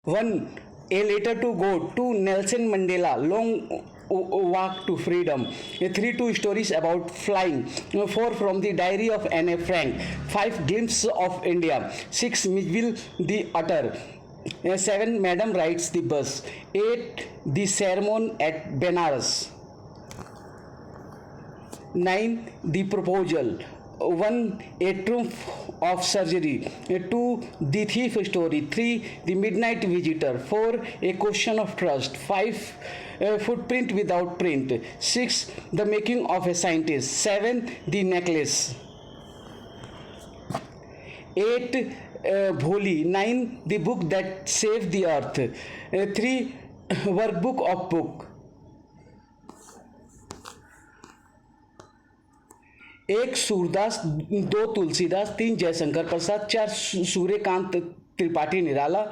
1. A letter to go to Nelson Mandela, long walk to freedom. 3. Two stories about flying. 4. From the diary of Anne Frank. 5. Glimpse of India. 6. Mijville the otter. 7. Madam rides the bus. 8. The sermon at Benares. 9. The proposal. 1. A triumph of surgery. 2. The thief story. 3. The midnight visitor. 4. A question of trust. 5. Footprint without print. 6. The making of a scientist. 7. The necklace. 8. Bholi. 9. The book that saved the earth. 3. Workbook of book. 1. Surdas, 2. Tulsidas, 3. Jaishankar Prasad, 4. Suryakant Tripathi Nirala,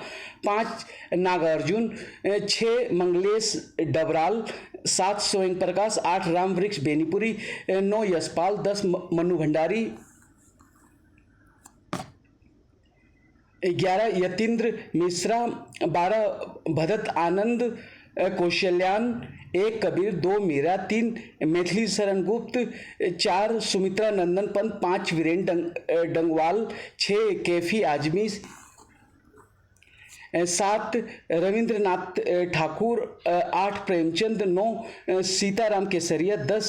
5. Nagarjuna, 6. Manglesh Dabral, 7. स्वयं प्रकाश, 8. राम वृक्ष बेनीपुरी, 9. यशपाल, 10. मनु भंडारी, 11. यतीन्द्र मिश्रा, 12. भरत आनंद कौशल्यान, 1. कबीर, 2. मीरा, 3. मैथिली शरण गुप्त, 4. सुमित्रा नंदन पंत, 5. वीरेन डंगवाल, 6. कैफी आजमी, 7. रविंद्रनाथ ठाकुर, 8. प्रेमचंद, 9. सीताराम केसरिया, 10.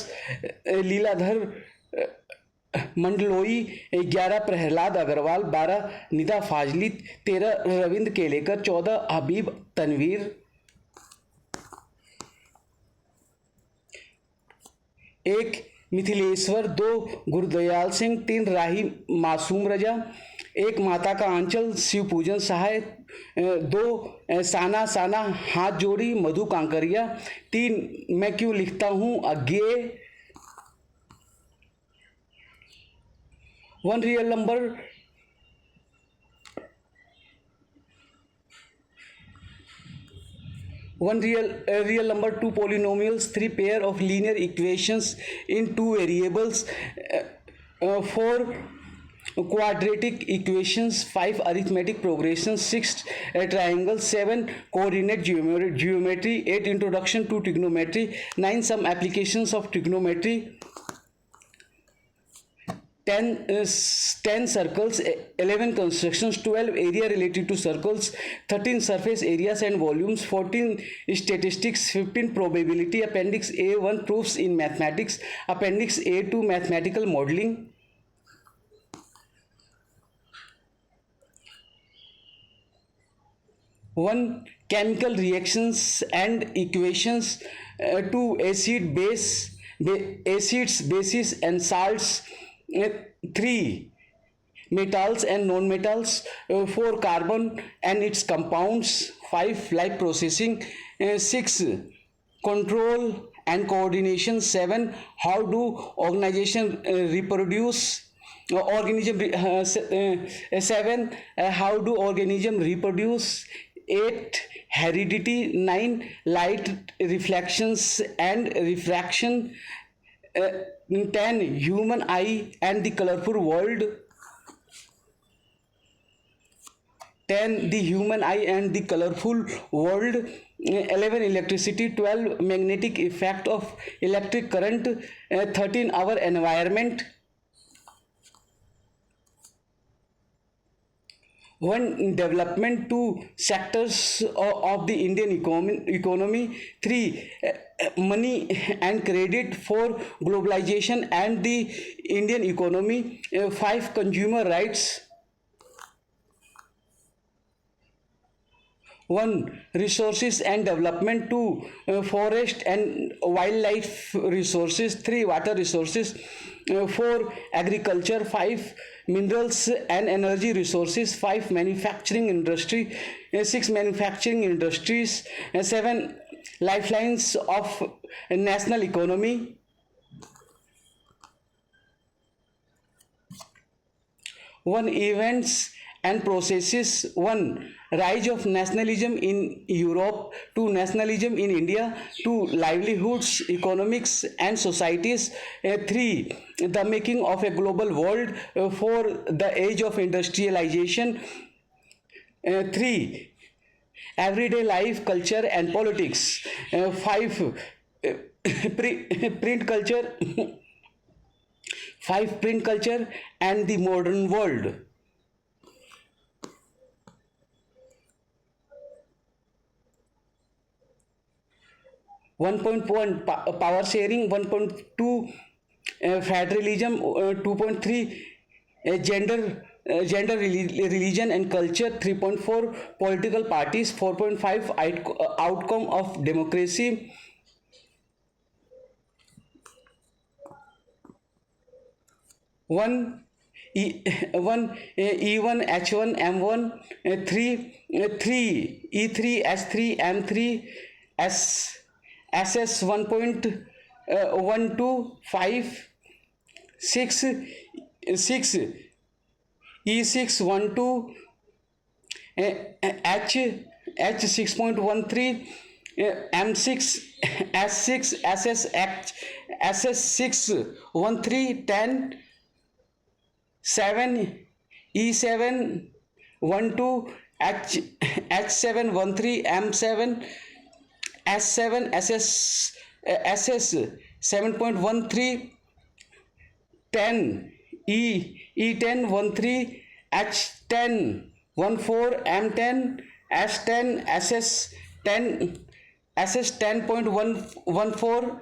लीलाधर मंडलोई, 11. प्रहलाद अग्रवाल, 12. निदा फाजली, 13. रविंद्र केलेकर, 14. हबीब तनवीर, 1. मिथिलेश्वर, 2. गुरदयाल सिंह, 3. राही मासूम रजा, 1. माता का आंचल शिव पूजन सहाय, 2. साना साना हाथ जोड़ी मधु कांकरिया, 3. मैं क्यों लिखता हूँ अज्ञेय. 1 real number, 1 real number, 2 polynomials, 3 pair of linear equations in 2 variables, 4 quadratic equations, 5 arithmetic progressions, 6 triangles, 7 coordinate geometry, 8 introduction to trigonometry, 9 some applications of trigonometry, 10 circles, 11 constructions, 12 area related to circles, 13 surface areas and volumes, 14 statistics, 15 probability, appendix A1 proofs in mathematics, appendix A2 mathematical modeling. One, chemical reactions and equations. 2, acids, bases and salts. 3, metals and non-metals. 4, carbon and its compounds. 5, life processing. 6, control and coordination. 7, how do organism reproduce. 7, how do organism reproduce. 8, heredity. 9, light reflections and refraction. 10, human eye and the colorful world. 10, the human eye and the colorful world. 11, electricity. 12, magnetic effect of electric current. 13, our environment. 1, development. 2, sectors of the Indian economy. 3, money and credit. 4, globalization and the Indian economy. 5, consumer rights. 1, resources and development. 2, forest and wildlife resources. 3, water resources. 4, agriculture. 5, minerals and energy resources. 5, manufacturing industry. 6, manufacturing industries. 7, lifelines of national economy. 1, events and processes. 1, rise of nationalism in Europe. 2, nationalism in India. 2, livelihoods, economics and societies. 3, the making of a global world. 4, the age of industrialization. 3, everyday life, culture, and politics. 5. Print culture. 5. Print culture and the modern world. 1.1 power sharing, 1.2 federalism, 2.3 gender, religion and culture, 3.4 political parties, 4.5 outcome of democracy, 1 1 E1 H1 M1, 3 E3 S3 M3 S SS 1.12 5 6 6 E6 12 H 6.13 M6 S6 SS 6 13 10 7 E7 12 H7 13 M7 S7 SS 7.13 10 E10 13 H10 14 M10 S10 SS 10.14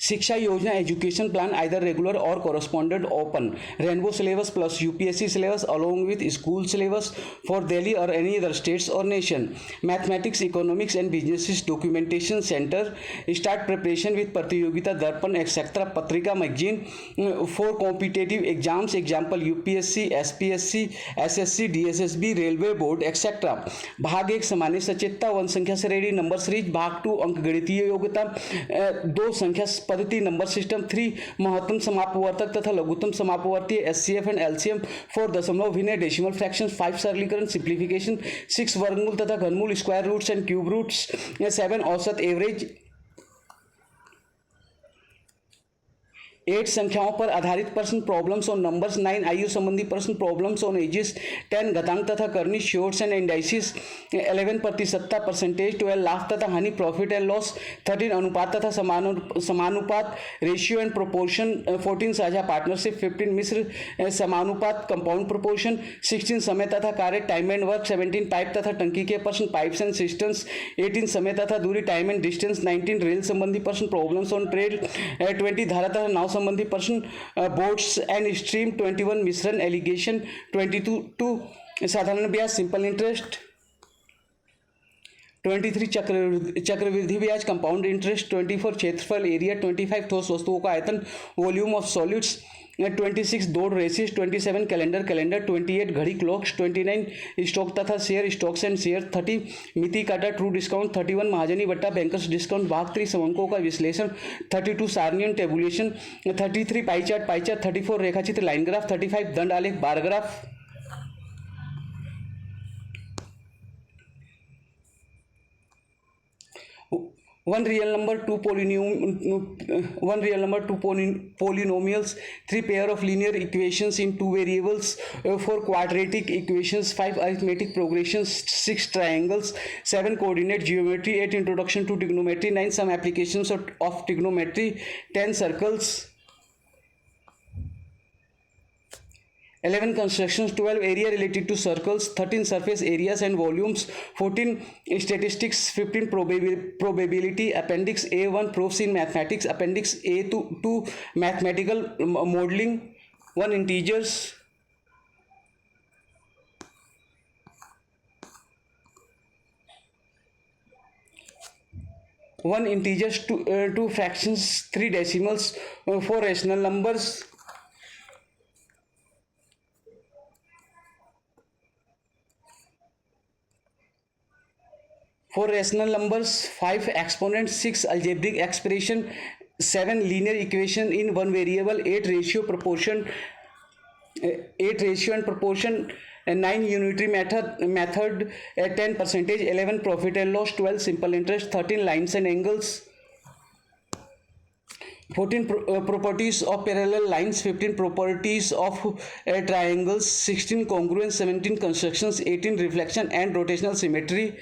शिक्षा योजना education plan either regular और correspondent open rainbow syllabus plus UPSC syllabus along with school syllabus for Delhi और any other states और nation mathematics economics and business documentation centre start preparation with Pratiyogita Darpan etcetera पत्रिका magazine for competitive exams example UPSC SPSC SSC DSSB railway board etcetera भाग 1 सामान्य सचेतता 1 संख्या श्रेणी number series भाग 2 अंक गणितीय योग्यता 2 संख्या पद्धति नंबर सिस्टम 3 महत्तम समापवर्तक तथा लघुत्तम समापवर्तीय एचसीएफ एंड एलसीएम 4 दशमलव भिन्न डेसिमल फ्रैक्शन 5 सरलीकरण सिंप्लीफिकेशन 6 वर्गमूल तथा घनमूल square roots and cube roots 7 औसत एवरेज 8 संख्याओं पर आधारित प्रश्न प्रॉब्लम्स ऑन नंबर्स 9 आयु संबंधी प्रश्न प्रॉब्लम्स ऑन एजेस 10 घातांक तथा करनी श्योर्स एंड इंडाइसिस 11 प्रतिशतता परसेंटेज 12 लाभ तथा हानि प्रॉफिट एंड लॉस 13 अनुपात तथा समानुपात रेशियो एंड प्रोपोर्शन 14 साझा पार्टनरशिप 15 मिश्र समानुपात कंपाउंड प्रोपोर्शन 16 समय तथा कार्य टाइम एंड वर्क 17 पाइप तथा टंकी के प्रश्न पाइप्स एंड सिस्टम्स 18 समय तथा दूरी टाइम एंड डिस्टेंस 19 रेल संबंधी प्रश्न प्रॉब्लम्स ऑन ट्रेड 20 धारा तथा नाव संबंधी प्रश्न बोट्स एंड स्ट्रीम 21 मिश्रण एलिगेशन 22 साधारण ब्याज सिंपल इंटरेस्ट 23 चक्रवृद्धि ब्याज कंपाउंड इंटरेस्ट 24 क्षेत्रफल एरिया 25 ठोस वस्तुओं का आयतन वॉल्यूम ऑफ सॉलिड्स 26 दौड़ रेसिस 27 कैलेंडर 28 घड़ी क्लॉक्स 29 स्टॉक तथा शेयर स्टॉक्स एंड शेयर 30 मिति काटा ट्रू डिस्काउंट 31 महाजनी बट्टा बैंकर्स डिस्काउंट भाग 3 समंकों का विश्लेषण 32 सारणियन टेबुलेशन 33 पाई चार्ट 34 रेखाचित्र लाइन ग्राफ 35 दंड आलेख bar graph one real number, two polynomials, 3 pair of linear equations in 2 variables, 4 quadratic equations, 5 arithmetic progressions, 6 triangles, 7 coordinate geometry, 8 introduction to trigonometry, 9 some applications of trigonometry, 10 circles, 11 constructions, 12 area related to circles, 13 surface areas and volumes, 14 statistics, 15 probability, appendix A1 proofs in mathematics, appendix A2 mathematical modeling, 1 integers, 2 fractions, 3 decimals, 4 rational numbers, 4 rational numbers, 5 exponents, 6 algebraic expression, 7 linear equation in 1 variable, 8 ratio and proportion, 9 unitary method, 10 percentage, 11 profit and loss, 12 simple interest, 13 lines and angles, 14 properties of parallel lines, 15 properties of triangles, 16 congruence, 17 constructions, 18 reflection and rotational symmetry,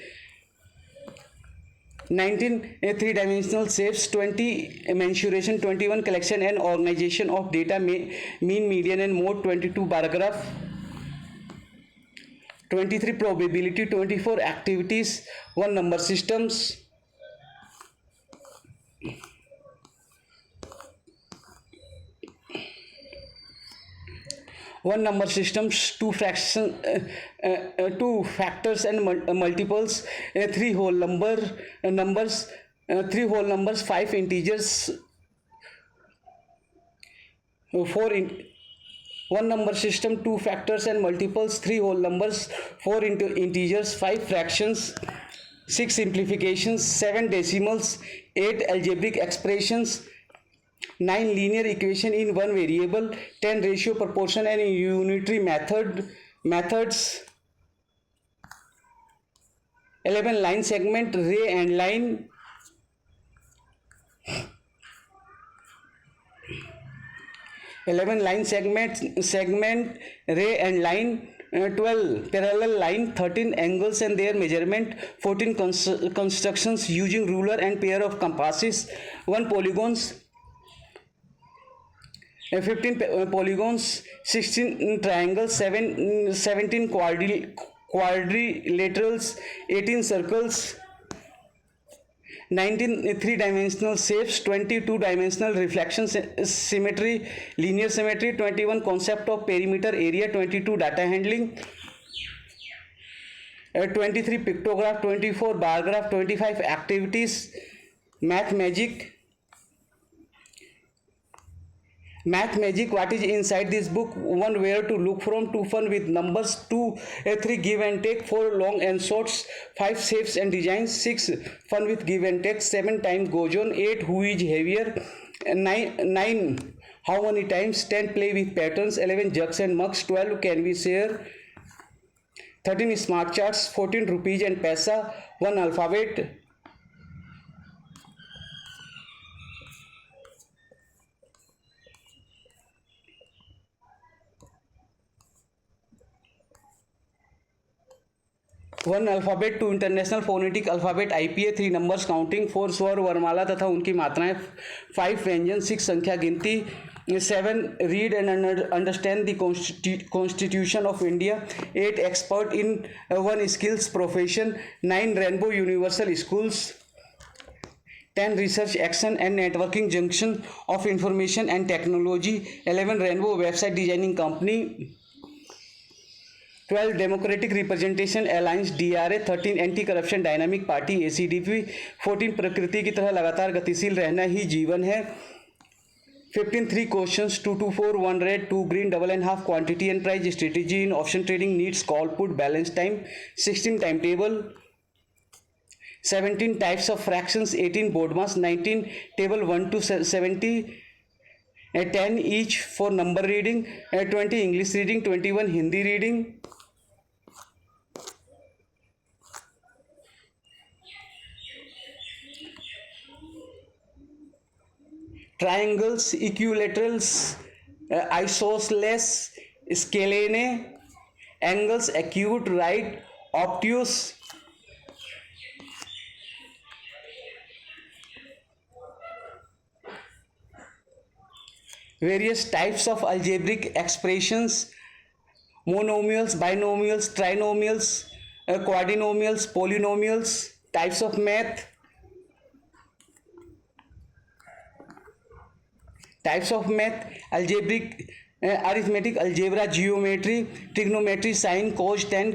19 three-dimensional shapes, 20 mensuration, 21 collection and organization of data, mean, median and mode, 22 bar graph, 23 probability, 24 activities, 1 number systems, 1 number systems, 2 fraction, 2 factors and multiples, 3 whole numbers, 3 whole numbers, 5 integers, 4 in 1 number system, 2 factors and multiples, 3 whole numbers, 4 integers, 5 fractions, 6 simplifications, 7 decimals, 8 algebraic expressions, 9 linear equation in 1 variable, 10 ratio, proportion and unitary methods, 11 line segment, ray and line, 11 line segment, ray and line, 12 parallel line, 13 angles and their measurement, 14 constructions using ruler and pair of compasses, 1 polygons, 15 polygons, 16 triangles, 17 quadrilaterals, 18 circles, 19 three-dimensional shapes, 20 two-dimensional reflection symmetry, linear symmetry, 21 concept of perimeter area, 22 data handling, 23 pictograph, 24 bar graph, 25 activities, math magic, what is inside this book, 1 where to look from, 2 fun with numbers, 2 3 give and take, 4 long and shorts, 5 shapes and designs, 6 fun with give and take, 7 time goes on, 8 who is heavier, 9 how many times, 10 play with patterns, 11 jugs and mugs, 12 can we share, 13 smart charts, 14 rupees and paisa, 1 alphabet, 1 alphabet, 2 international phonetic alphabet IPA, 3 numbers counting, 4 स्वर वर्णमाला तथा उनकी मात्राएं, 5 व्यंजन, 6 संख्या गिनती, 7 read and understand the constitution of India, 8 expert in 1 skills profession, 9 rainbow universal schools, 10 research action and networking junction of information and technology, 11 rainbow website designing company, 12 democratic representation alliance DRA, 13 anti corruption dynamic party ACDP, 14 प्रकृति की तरह लगातार गतिशील रहना ही जीवन है, 15 3 questions, 2 2 4 1 red 2 green, double and half quantity and price strategy in option trading needs call put balance time, 16 time table, 17 types of fractions, 18 board mass, 19 table 1 to 70, 10 each for number reading, 20 English reading, 21 Hindi reading, triangles, equilaterals, isosceles, scalene, angles, acute, right, obtuse, various types of algebraic expressions, monomials, binomials, trinomials, quadrinomials, polynomials, types of math, algebraic, arithmetic, algebra, geometry, trigonometry, sine, cos, tan,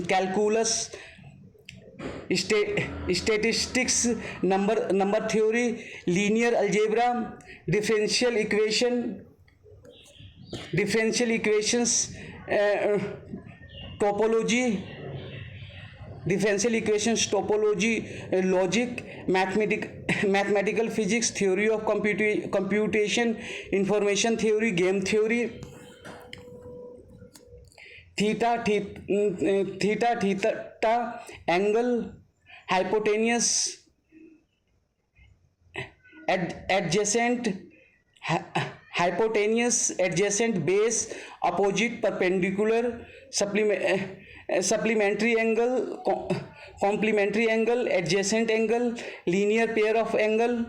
calculus, statistics, number theory, linear algebra, differential equations, topology, logic, mathematical physics, theory of computation, information theory, game theory, theta, angle, hypotenuse, adjacent, hypotenuse, adjacent, base, opposite, perpendicular, supplementary angle, complementary angle, adjacent angle, linear pair of angle.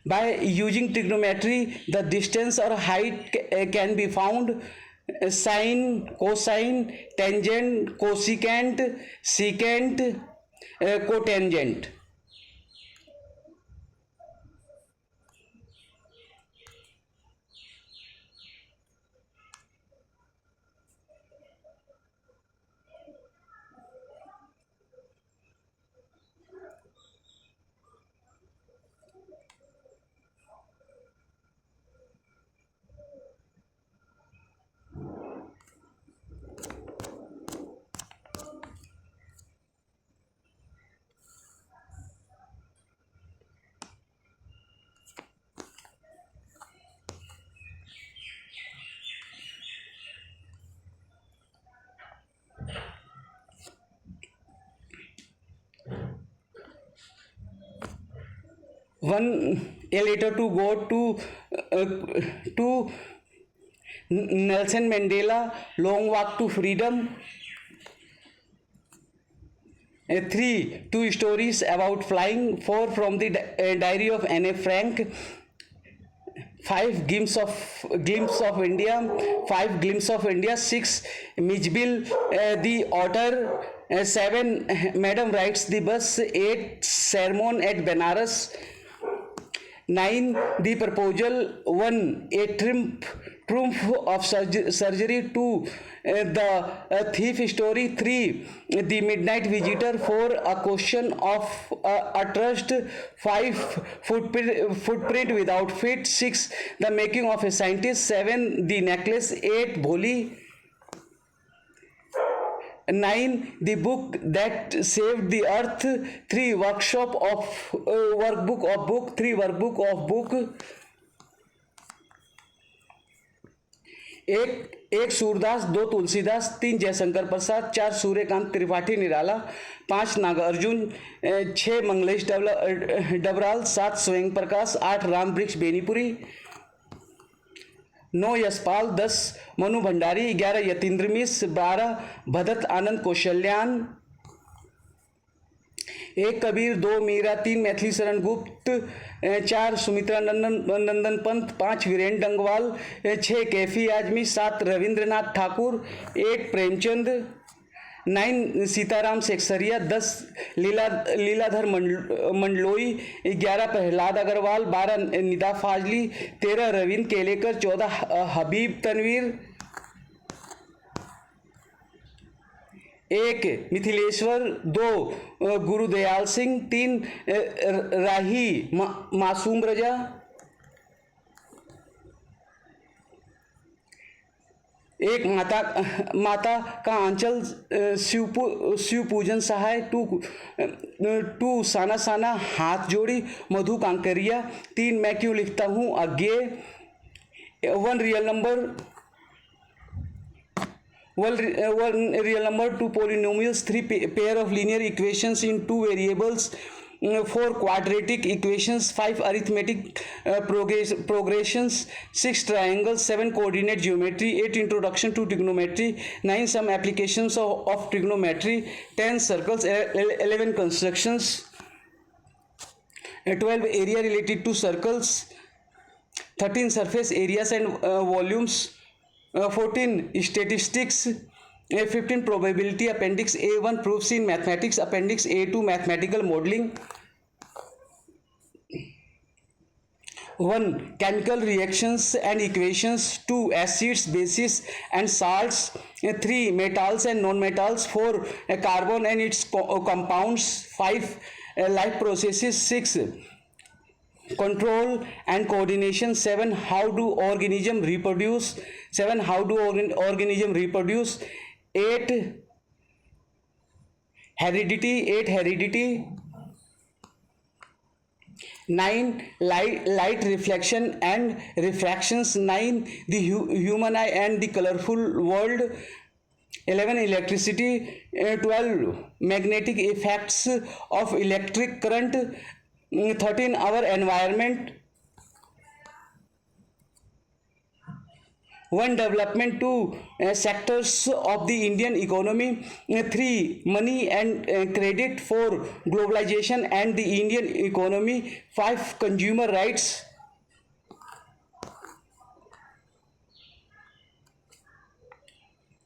By using trigonometry, the distance or height can be found. Sine, cosine, tangent, cosecant, secant, cotangent. A letter to go to Nelson Mandela, Long Walk to Freedom. 3. 2 stories about flying. 4 from the diary of Anne Frank. 5 glimpse of India. 5 glimpse of India. 6 Mijbil the otter. 7 Madam rides the bus. 8 sermon at Benares. 9 the proposal. 1 a triumph of surgery. 2 the thief story. 3 the midnight visitor. 4 a question of a trust. 5 footprint without feet. 6 the making of a scientist. 7 the necklace. 8 Bholi. 9 the book that saved the earth. 3 workshop of workbook of book. 3 workbook of book. एक सूरदास, 2 तुलसीदास, 3 जयशंकर प्रसाद, 4 सूर्यकांत त्रिपाठी निराला, 5 नागार्जुन, 6 मंगलेश डबराल, 7 स्वयं प्रकाश, 8 राम वृक्ष बेनीपुरी, 9 यशपाल, 10 मनु भंडारी, 11 यतीन्द्र मिश्र, 12 भदत आनंद कौशल्यान, 1 कबीर, 2 मीरा, 3 मैथिली शरण गुप्त, 4 सुमित्रा नंदन पंत, 5 वीरेंद्र डंगवाल, 6 कैफी आजमी, 7 रविंद्रनाथ ठाकुर, 8 प्रेमचंद, 9 सीताराम सेक्सरिया, 10 लीलाधर मंडलोई, 11 प्रहलाद अग्रवाल, 12 निदा फाजली, 13 रविंद्र केलेकर, 14 हबीब तनवीर, 1 मिथिलेश्वर, 2 गुरुदयाल सिंह, 3 राही मासूम रजा, 1 माता का आंचल शिव पूजन सहाय, 2 साना साना हाथ जोड़ी मधु कांकरिया, 3 मैं क्यों लिखता हूँ Agyeya, 1 real number, 2 polynomials, 3 pair of linear equations in 2 variables, 4 quadratic equations, 5 arithmetic progressions, 6 triangles, 7 coordinate geometry, 8 introduction to trigonometry, 9 some applications of trigonometry, 10 circles, 11 constructions, 12 area related to circles, 13 surface areas and volumes, 14 statistics, 15 probability, appendix A1 proofs in mathematics, appendix A2 mathematical modeling, 1 chemical reactions and equations, 2 acids, bases and salts, 3 metals and non-metals, 4 carbon and its compounds, 5 life processes, 6 control and coordination, 7 how do organism reproduce, 8 heredity, 9 light reflection and refractions, 9 the human eye and the colorful world, 11 electricity, 12 magnetic effects of electric current, 13 our environment, 1 development to sectors of the Indian economy, 3 money and credit for globalization and the Indian economy, 5 consumer rights,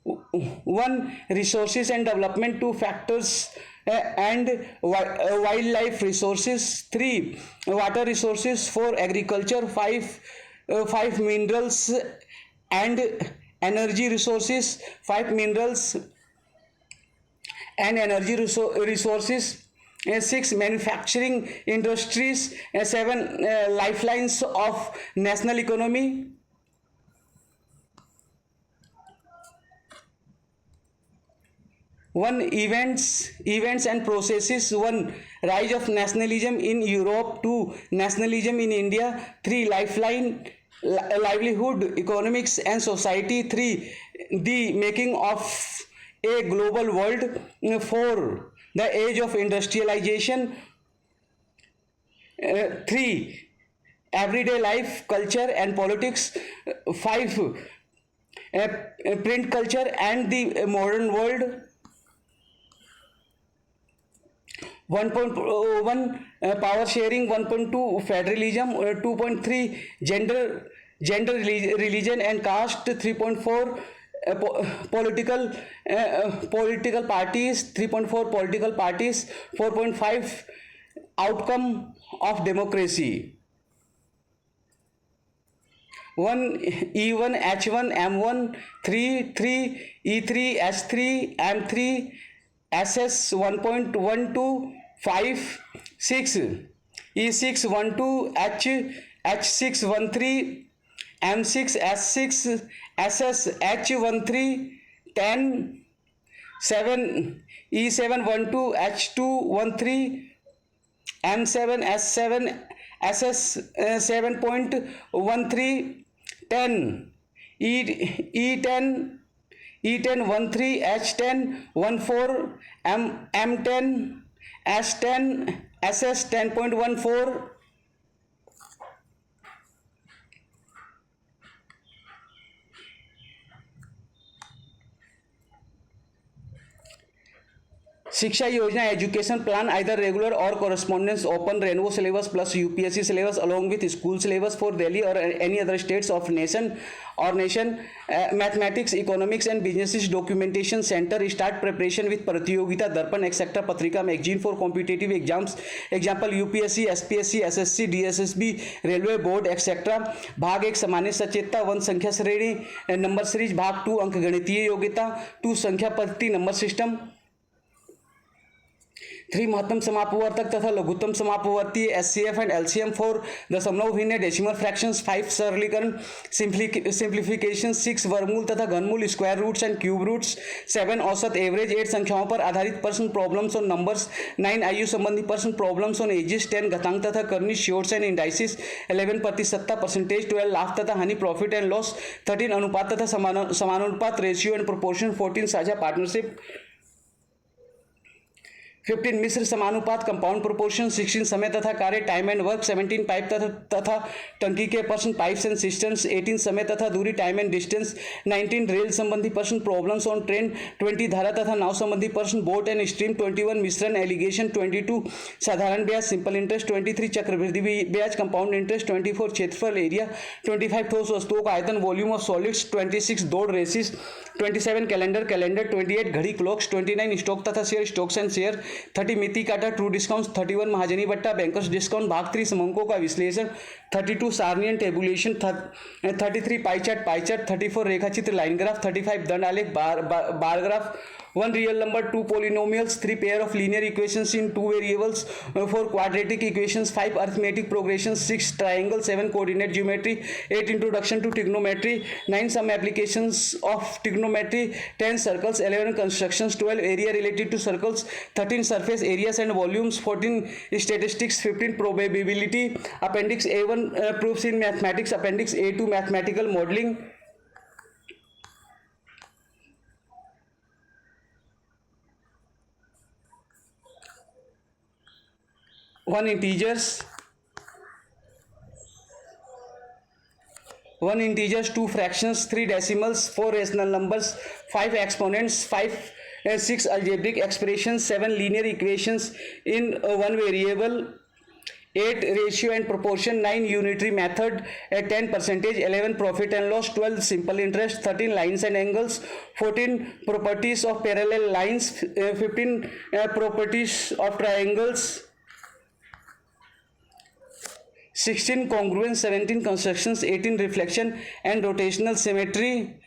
1 resources and development to factors and wildlife resources, 3 water resources for agriculture, 5 minerals and energy resources, 5 minerals and energy resources, 6 manufacturing industries, 7 lifelines of national economy, 1 events and processes, 1 rise of nationalism in Europe, 2 nationalism in India, 3 lifeline livelihood economics and society, 3 the making of a global world, 4 the age of industrialization, 3 everyday life, culture and politics, 5 print culture and the modern world, 1.1 power sharing, 1.2 federalism, 2.3 gender, religion and caste, 3.4 political parties, 3.4 political parties, 4.5 outcome of democracy, 1 E1 H1 M1 3 E3 S3 M3 SS 1.12 5 6 E6 12 H6 13 M6 S6 SS H13 10 7 E7 12 H2 13 M7 S7 SS 7.13 10 E10 E10 13 H10 14 M10 S10 SS 10.14 शिक्षा योजना education plan either regular और correspondence open rainbow syllabus plus UPSC syllabus along with school syllabus for Delhi और any other states of nation mathematics economics and business documentation centre start preparation with Pratiyogita Darpan etcetera पत्रिका magazine for competitive exams example UPSC SPSC SSC DSSB railway board etcetera. भाग 1 सामान्य सचेतता 1 संख्या श्रेणी number series, भाग 2 अंक गणितीय योग्यता 2 संख्या पद्धति नंबर सिस्टम, 3 महत्तम समापवर्तक तथा लघुत्तम समापवर्ती एचसीएफ एंड एलसीएम 4 दशमलव भिन्न डेसिमल फ्रैक्शंस, 5 सरलीकरण सिंप्लीफिकेशन, 6 वर्गमूल तथा घनमूल square roots and cube roots, 7 औसत एवरेज, 8 संख्याओं पर आधारित प्रश्न प्रॉब्लम्स ऑन नंबर्स, 9 आयु संबंधी प्रश्न प्रॉब्लम्स ऑन एजिस, 10 घातांक तथा करनी श्योर्स एंड इंडाइसिस, 11 प्रतिशतता परसेंटेज, 12 लाभ तथा हानि प्रॉफिट एंड लॉस, 13 अनुपात तथा समानुपात रेशियो एंड प्रोपोर्शन, 14 साझा पार्टनरशिप, 15 मिश्र समानुपात कंपाउंड प्रोपोर्शन, 16 समय तथा कार्य टाइम एंड वर्क, 17 पाइप तथा टंकी के प्रश्न पाइप्स एंड सिस्टम्स, 18 समय तथा दूरी टाइम एंड डिस्टेंस, 19 रेल संबंधी प्रश्न प्रॉब्लम्स ऑन ट्रेन, 20 धारा तथा नाव संबंधी प्रश्न बोट एंड स्ट्रीम, 21 मिश्रण एलिगेशन, 22 साधारण ब्याज सिंपल इंटरेस्ट, 23 चक्रवृद्धि ब्याज कंपाउंड इंटरेस्ट, 24 क्षेत्रफल एरिया, 25 ठोस वस्तुओं का आयतन वॉल्यूम ऑफ सॉलिड्स, 26 दौड़ रेसिस, 27 कैलेंडर 28 घड़ी क्लॉक्स, 29 स्टॉक तथा शेयर स्टॉक्स एंड शेयर, 30 मिति काटा ट्रू डिस्काउंट, 31 महाजनी बट्टा बैंकर्स डिस्काउंट, भाग 3 समंकों का विश्लेषण, 32 सारणी टेबुलेशन, 33 पाई चार्ट 34 रेखाचित्र लाइन ग्राफ, 35 दंड आलेख bar graph, 1 real number, 2 polynomials, 3 pair of linear equations in 2 variables, 4 quadratic equations, 5 arithmetic progressions, 6 triangle, 7 coordinate geometry, 8 introduction to trigonometry, 9 some applications of trigonometry, 10 circles, 11 constructions, 12 area related to circles, 13 surface areas and volumes, 14 statistics, 15 probability, appendix A1 proofs in mathematics, appendix A2 mathematical modeling, 1 integers, 1 integers, 2 fractions, 3 decimals, 4 rational numbers, 5 exponents, 6 algebraic expressions, 7 linear equations in one variable, 8 ratio and proportion, 9 unitary method, 10 percentage, 11 profit and loss, 12 simple interest, 13 lines and angles, 14 properties of parallel lines, 15 properties of triangles, 16 congruence, 17 constructions, 18 reflection and rotational symmetry,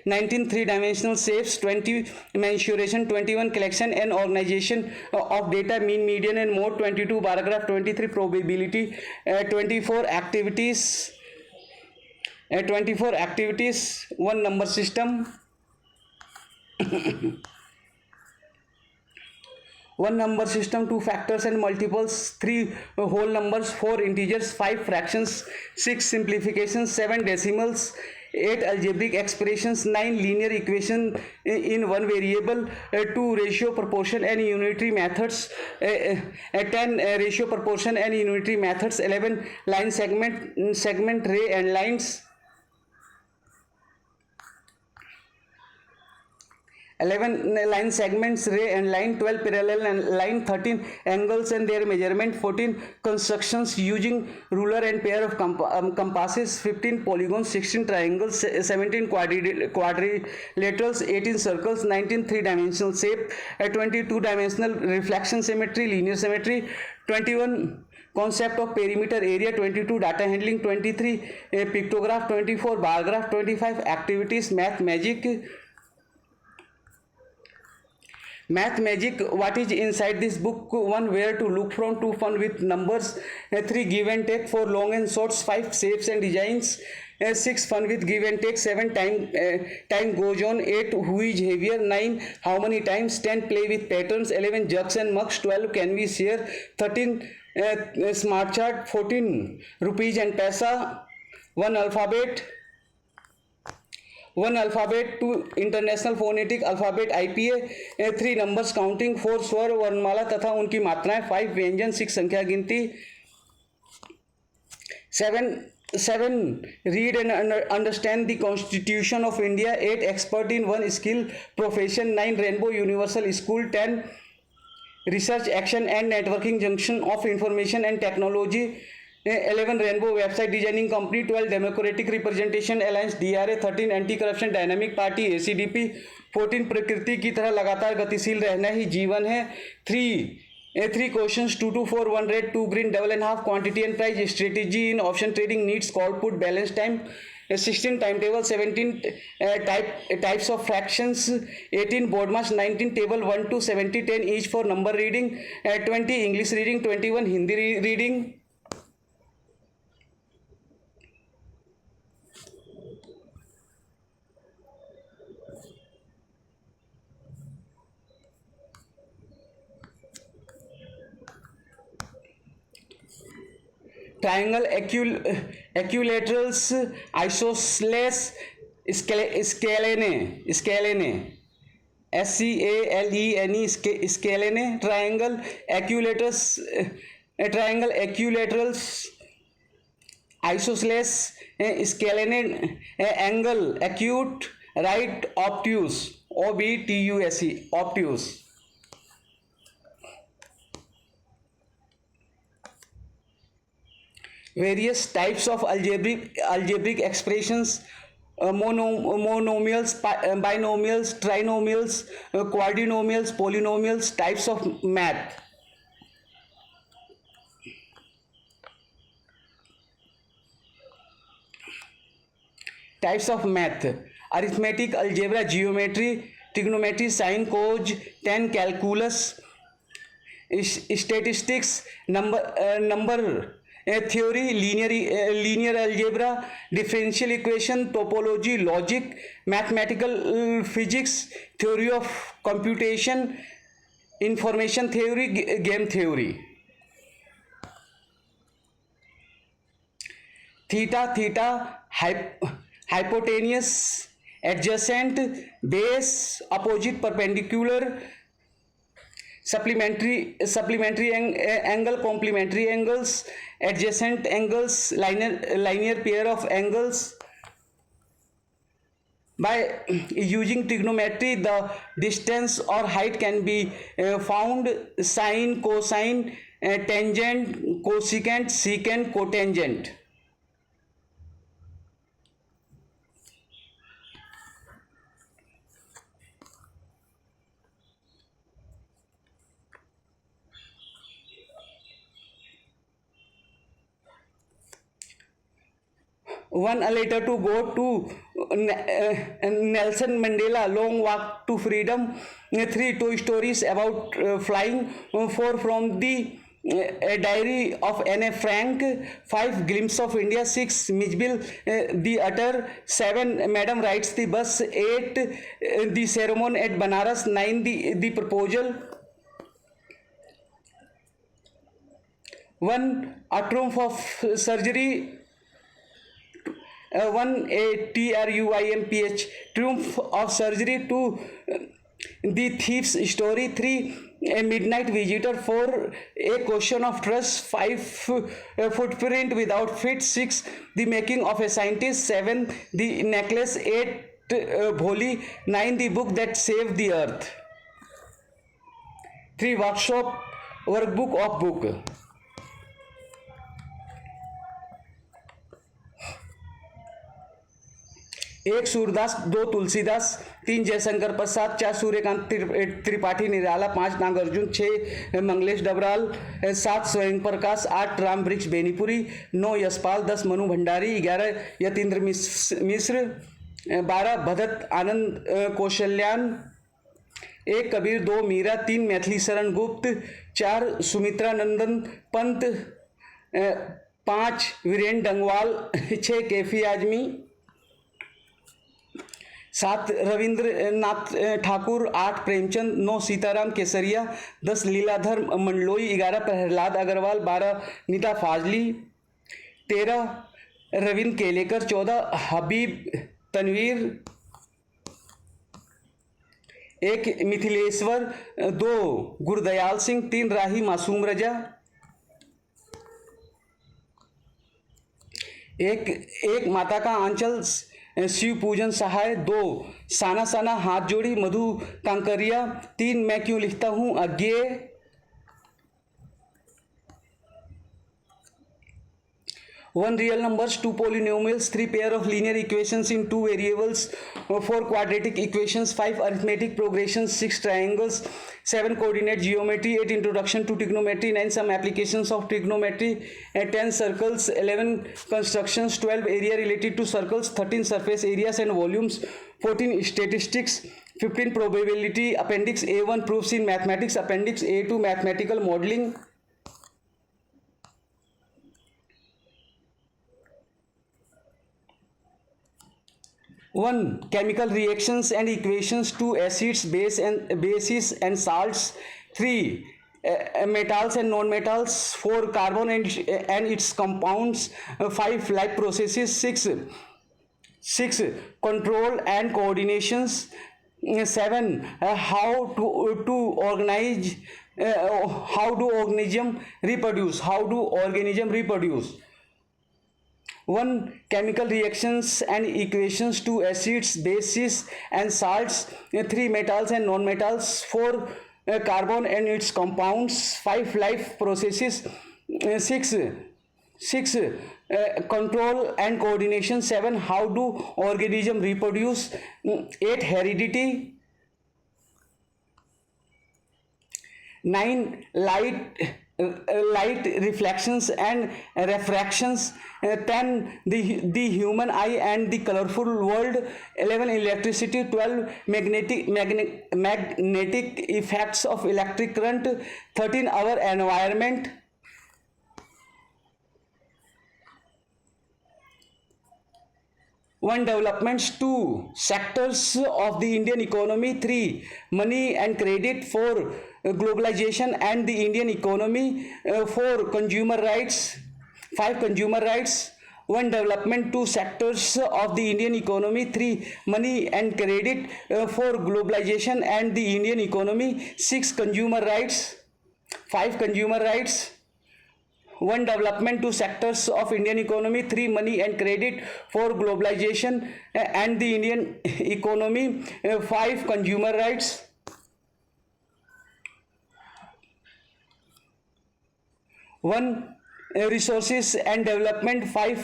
19 three-dimensional shapes, 20 mensuration, 21 collection and organization of data, mean, median and mode, 22 bar graph, 23 probability, 24 activities, 1 number system. 1 number system, 2 factors and multiples, 3 whole numbers, 4 integers, 5 fractions, 6 simplifications, 7 decimals, 8 algebraic expressions, 9 linear equation in one variable, 2 ratio, proportion and unitary methods, 10 ratio, proportion and unitary methods, 11 line, segment, ray and lines, 11 line segments, ray and line, 12 parallel and line, 13 angles and their measurement, 14 constructions using ruler and pair of compasses, 15 polygons, 16 triangles, 17 quadrilaterals, 18 circles, 19 three-dimensional shape, 22 dimensional reflection symmetry, linear symmetry, 21 concept of perimeter area, 22 data handling, 23 pictograph, 24 bar graph, 25 activities, math magic, what is inside this book, 1 where to look from, 2 fun with numbers, 3 give and take, 4 long and shorts, 5 shapes and designs, 6 fun with give and take, 7 time goes on, 8 who is heavier, 9 how many times, 10 play with patterns, 11 jugs and mugs, 12 can we share, 13 smart chart, 14 rupees and paisa, 1 alphabet, 2 international phonetic alphabet IPA, 3 numbers counting, 4 स्वर वर्णमाला तथा उनकी मात्राएं, 5 व्यंजन, 6 संख्या गिनती, 7 read and understand the Constitution of India, 8 expert in one skill profession, 9 Rainbow Universal School, 10 research action and networking junction of information and technology, 11 Rainbow Website Designing Company, 12 Democratic Representation Alliance DRA, 13 Anti Corruption Dynamic Party ACDP, 14 प्रकृति की तरह लगातार गतिशील रहना ही जीवन है, 3 questions, 2 to 4, 1 red, 2 green, double and half, quantity and price, strategy in option trading, needs, call put, balance time, 16 timetable, 17 types of fractions, 18 board mass, 19 table 1 to 70, 10 each for number reading, 20 English reading, 21 Hindi reading. Triangle equilaterals, isosceles scalene, SCALENE, scalene, triangle equilaterals, isosceles scalene, angle acute, right obtuse, OBTUSE, obtuse. Various types of algebraic expressions, monomials, binomials, trinomials, quadrinomials, polynomials, types of math. Types of math: arithmetic, algebra, geometry, trigonometry, sine, cos, tan, calculus, statistics, number theory, linear algebra, differential equation, topology, logic, mathematical physics, theory of computation, information theory, game theory. Theta, hypotenuse, adjacent, base, opposite, perpendicular, angle, complementary angles, adjacent angles, linear pair of angles. By using trigonometry, the distance or height can be found: sine, cosine, tangent, cosecant, secant, cotangent. One a letter to go to Nelson Mandela, long walk to freedom. 3 Toy Stories about flying. 4 from the diary of Anne Frank. 5 Glimpse of India. 6 Mijbil the Utter. 7 Madam Rides the Bus. 8 the Ceremony at Banaras. 9 the Proposal. 1 A Triumph of Surgery. 1 A TRUIMPH, Triumph of Surgery. 2 The Thief's Story. 3 A Midnight Visitor. 4 A Question of Trust. 5 Footprint Without Feet. 6 The Making of a Scientist. 7 The Necklace. 8 Bholi. 9 The Book That Saved the Earth. 3 Workshop Workbook of Book. 1 Surdas, 2 Tulsidas, 3 Jaishankar Prasad, 4 Suryakant Tripathi Nirala, 5 Nagarjuna, 6 Manglesh Dabral, 7 स्वयं प्रकाश, 8 राम वृक्ष बेनीपुरी, 9 यशपाल, 10 मनु भंडारी, 11 यतीन्द्र मिश्र, 12 भदत आनंद कौशल्यान, 1 कबीर, 2 मीरा, 3 मैथिली शरण गुप्त, 4 सुमित्रा नंदन पंत, 5 वीरेंद्र डंगवाल, 6 कैफी आजमी, 7 रविंद्रनाथ ठाकुर, 8 प्रेमचंद, 9 सीताराम केसरिया, 10 लीलाधर मंडलोई, 11 प्रहलाद अग्रवाल, 12 नीता फाजली, 13 रविंद्र केलेकर, 14 हबीब तनवीर, 1 मिथिलेश्वर, 2 गुरदयाल सिंह, 3 राही मासूम रजा, 1 माता का आंचल शिव पूजन सहाय, 2 साना साना हाथ जोड़ी मधु कांकरिया, 3 मैं क्यों लिखता हूं अज्ञेय, 1 real numbers, 2 polynomials, 3 pair of linear equations in 2 variables, 4 quadratic equations, 5 arithmetic progressions, 6 triangles, 7 coordinate geometry, 8 introduction to trigonometry, 9 some applications of trigonometry, 10 circles, 11 constructions, 12 area related to circles, 13 surface areas and volumes, 14 statistics, 15 probability, appendix A1 proofs in mathematics, appendix A2 mathematical modeling. 1 chemical reactions and equations, 2 acids, bases and salts, 3 metals and non-metals, 4 carbon and its compounds, 5 life processes, 6 control and coordinations, 7 how do organism reproduce. 1 chemical reactions and equations, 2 acids, bases and salts, 3 metals and non-metals, 4 carbon and its compounds, 5 life processes, 6 control and coordination, 7 how do organism reproduce, 8 heredity, 9 light reflections and refractions, 10 the human eye and the colorful world, 11 electricity, 12 magnetic effects of electric current, 13 our environment. One developments, 2 sectors of the Indian economy, 3 money and credit, 4 globalization and the Indian economy, 4 consumer rights, 5 consumer rights, 1 development, 2 sectors of the Indian economy, 3 money and credit, 4 globalization and the Indian economy, 6 consumer rights, 5 consumer rights, 1 development, 2 sectors of Indian economy, 3 money and credit, 4 globalization and the Indian economy, 5 consumer rights. 1 resources and development, 5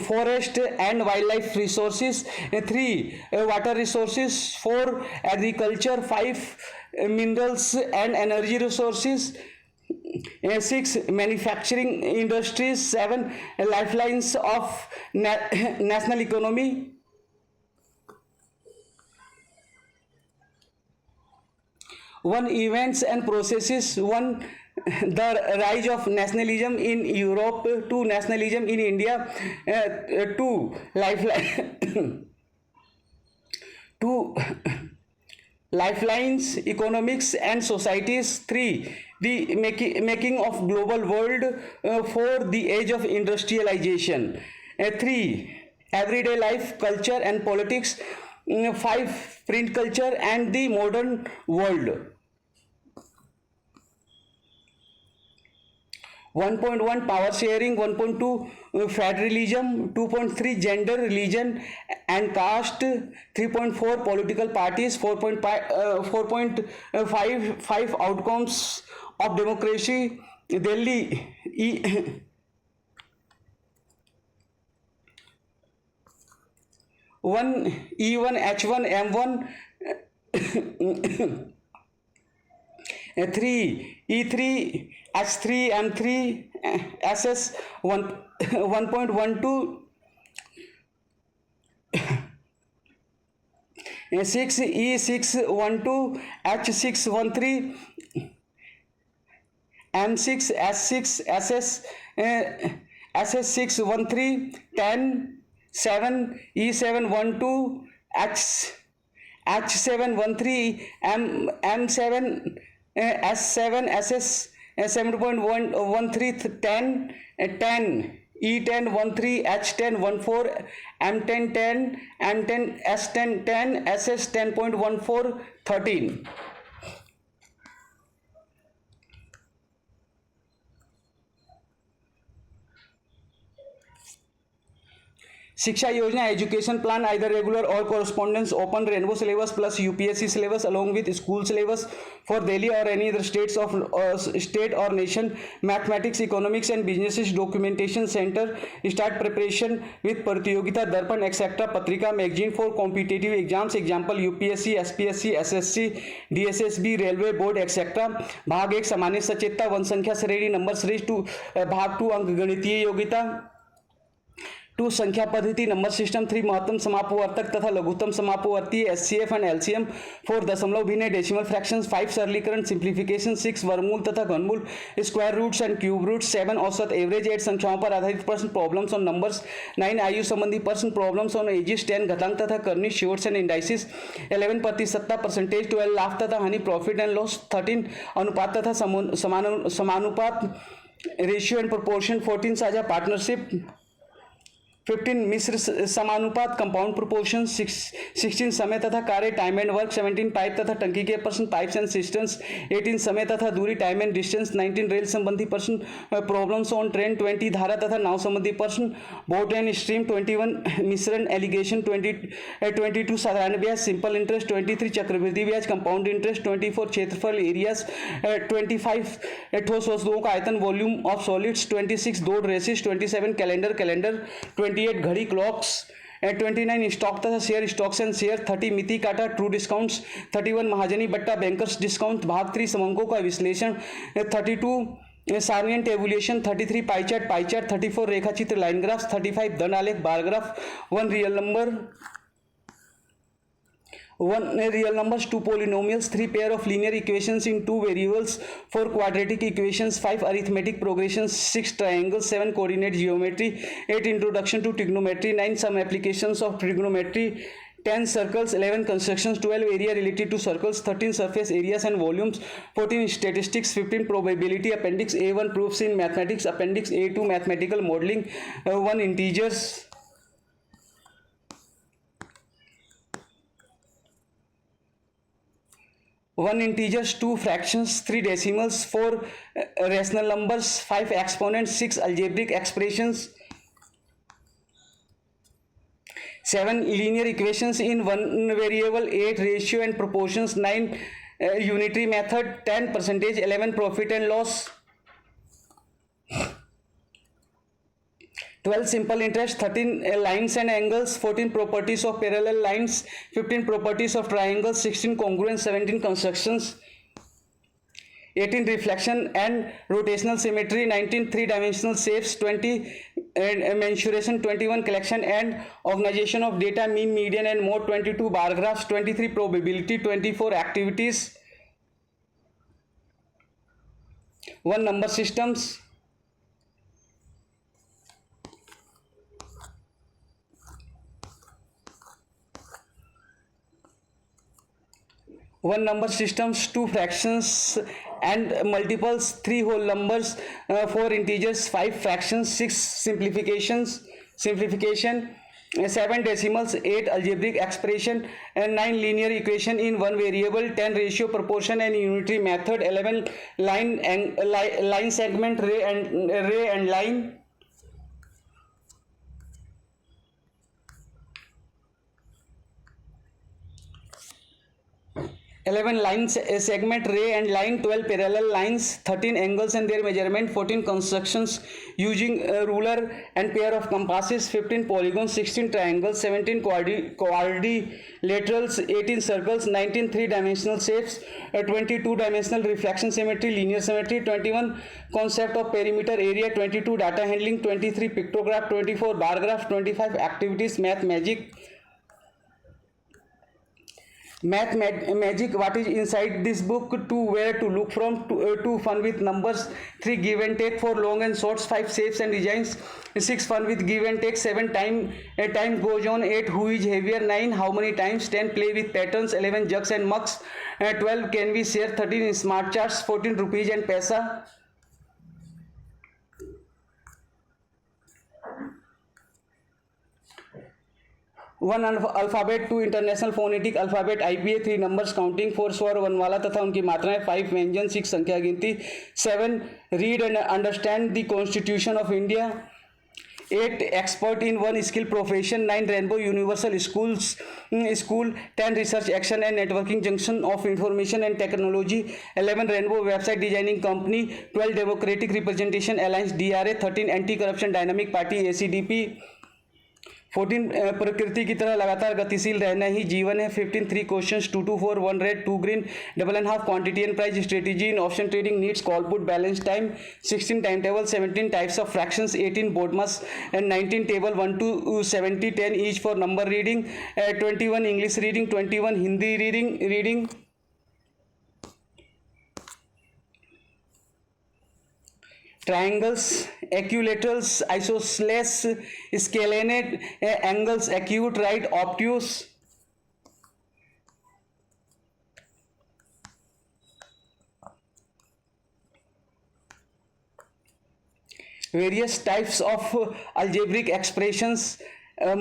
forest and wildlife resources, 3 water resources, 4 agriculture, 5 minerals and energy resources, 6 manufacturing industries, 7 lifelines of national economy. 1 events and processes, 1 the rise of nationalism in Europe, 2 nationalism in India, 2 lifeline 2 lifelines, economics and societies, 3 the making of global world, 4 the age of industrialization, 3 everyday life, culture and politics, 5 print culture and the modern world. 1.1 power sharing, 1.2 federalism, 2.3 gender, religion and caste, 3.4 political parties, 4.5 outcomes of democracy, Delhi E1, E1, H1, M1, 3 E3, H3, M3, SS 1.12, 6 E612, H613, M6, S6, SS613, 10, 7 E712, H713, M7, S7, SS 7.13, 10, 10 E1013, H1014, M1010, M10, S1010, SS 10.14, 13. शिक्षा योजना education plan either regular और correspondence open rainbow syllabus plus UPSC syllabus along with school syllabus for Delhi और any other states of state और nation mathematics economics and businesses documentation centre start preparation with Pratiyogita Darpan etcetera पत्रिका magazine for competitive exams example UPSC SPSC SSC DSSB railway board etcetera भाग 1 सामान्य सचेतता one संख्या श्रेणी number series 2 भाग 2 अंक गणितीय योग्यता 2 संख्या पद्धति नंबर सिस्टम 3 महत्तम समापवर्तक तथा लघुत्तम समापवर्तीय एचसीएफ एंड एलसीएम 4 दशमलव भिन्न डेसिमल फ्रैक्शंस 5 सरलीकरण सिंप्लीफिकेशन 6 वर्गमूल तथा घनमूल square roots and cube roots 7 औसत एवरेज 8 संख्याओं पर आधारित प्रश्न प्रॉब्लम्स ऑन नंबर्स 9 आयु संबंधी प्रश्न प्रॉब्लम्स ऑन एजिस 10 घातांक तथा करनी श्योर्स एंड इंडाइसिस 11 प्रतिशतता परसेंटेज 12 लाभ तथा हानि प्रॉफिट एंड लॉस 13 अनुपात तथा समानुपात रेशियो एंड प्रोपोर्शन 14 साझा पार्टनरशिप 15 मिश्र समानुपात कंपाउंड प्रोपोर्शन 16 समय तथा कार्य टाइम एंड वर्क 17 पाइप तथा टंकी के प्रश्न पाइप्स एंड सिस्टम्स 18 समय तथा दूरी टाइम एंड डिस्टेंस 19 रेल संबंधी प्रश्न प्रॉब्लम्स ऑन ट्रेन 20 धारा तथा नाव संबंधी प्रश्न बोट एंड स्ट्रीम 21 मिश्रण एलिगेशन 22 साधारण ब्याज सिंपल इंटरेस्ट 23 चक्रवृद्धि ब्याज कंपाउंड इंटरेस्ट 24 क्षेत्रफल एरियाज 25 ठोस वस्तुओं का आयतन वॉल्यूम ऑफ सॉलिड्स 26 दौड़ रेसिस 27 कैलेंडर 28 घड़ी क्लॉक्स 29 स्टॉक तथा शेयर स्टॉक्स एंड शेयर 30 मिति काटा ट्रू डिस्काउंट्स 31 महाजनी बट्टा बैंकर्स डिस्काउंट भाग 3 समंकों का विश्लेषण 32 सार्नियन टेबुलेशन 33 पाईचार्ट 34 रेखाचित्र लाइन ग्राफ 35 दंड आलेख bar graph 1 real number 1 real numbers, 2 polynomials, 3 pair of linear equations in 2 variables, 4 quadratic equations, 5 arithmetic progressions, 6 triangles, 7 coordinate geometry, 8 introduction to trigonometry, 9 some applications of trigonometry, 10 circles, 11 constructions, 12 area related to circles, 13 surface areas and volumes, 14 statistics, 15 probability, appendix A1 proofs in mathematics, appendix A2 mathematical modeling, 1 integers, 1 integers, 2 fractions, 3 decimals, 4 rational numbers, 5 exponents, 6 algebraic expressions, 7 linear equations in 1 variable, 8 ratio and proportions, 9 unitary method, 10 percentage, 11 profit and loss, 12 simple interest, 13 lines and angles, 14 properties of parallel lines, 15 properties of triangles, 16 congruence, 17 constructions, 18 reflection and rotational symmetry, 19 three-dimensional shapes, 20 mensuration, 21 collection and organization of data, mean, median and mode, 22 bar graphs, 23 probability, 24 activities, 1 number systems, 1 number systems, 2 fractions and multiples, 3 whole numbers, 4 integers, 5 fractions, 6 simplification, 7 decimals, 8 algebraic expression, and 9 linear equation in 1 variable, 10 ratio, proportion and unitary method, 11 line segment, ray and line, 11 lines, segment, ray and line, 12 parallel lines, 13 angles and their measurement, 14 constructions using a ruler and pair of compasses, 15 polygons, 16 triangles, 17 quadrilaterals, 18 circles, 19 three-dimensional shapes, 22 dimensional reflection symmetry, linear symmetry, 21 concept of perimeter area, 22 data handling, 23 pictograph, 24 bar graph, 25 activities, math magic, what is inside this book, 2 where to look from, 2 fun with numbers, 3 give and take for long and shorts, 5 shapes and designs, 6 fun with give and take, 7 time goes on, 8 who is heavier, 9 how many times, 10 play with patterns, 11 jugs and mugs, 12 can we share, 13 smart charts, 14 rupees and paisa, 1 alphabet, 2 international phonetic alphabet IPA, 3 numbers counting, 4 स्वर वर्णमाला तथा उनकी मात्राएं, 5 व्यंजन, 6 संख्या गिनती, 7 read and understand the constitution of India, 8 expert in one skill profession, 9 rainbow universal school, 10 research action and networking junction of information and technology, 11 rainbow website designing company, 12 democratic representation alliance DRA, 13 anti corruption dynamic party ACDP, 14 प्रकृति की तरह लगातार गतिशील रहना ही जीवन है, 15 3 questions, 2 2 4 1 red 2 green, double and half quantity and price strategy in option trading needs call put balance time, 16 time table, 17 types of fractions, 18 board mass and 19 table 1 to 70, 10 each for number reading, 21 English reading, 21 Hindi reading, triangles, equilaterals, isosceles, scalene, angles, acute, right, obtuse, various types of algebraic expressions,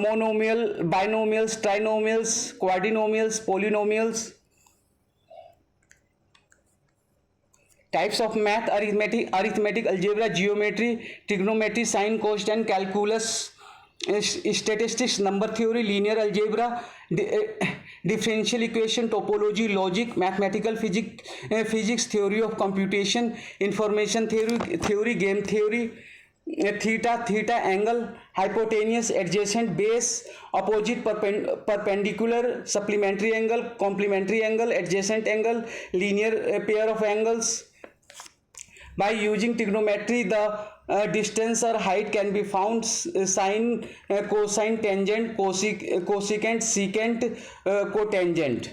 monomial, binomials, trinomials, quadrinomials, polynomials, types of math, arithmetic, algebra, geometry, trigonometry, sine, cos and calculus, statistics, number theory, linear algebra, differential equation, topology, logic, mathematical physics, theory of computation, information theory, game theory, theta angle, hypotenuse, adjacent, base, opposite, perpendicular, supplementary angle, complementary angle, adjacent angle, linear pair of angles. By using trigonometry, the distance or height can be found, sine, cosine, tangent, cosecant, secant, cotangent.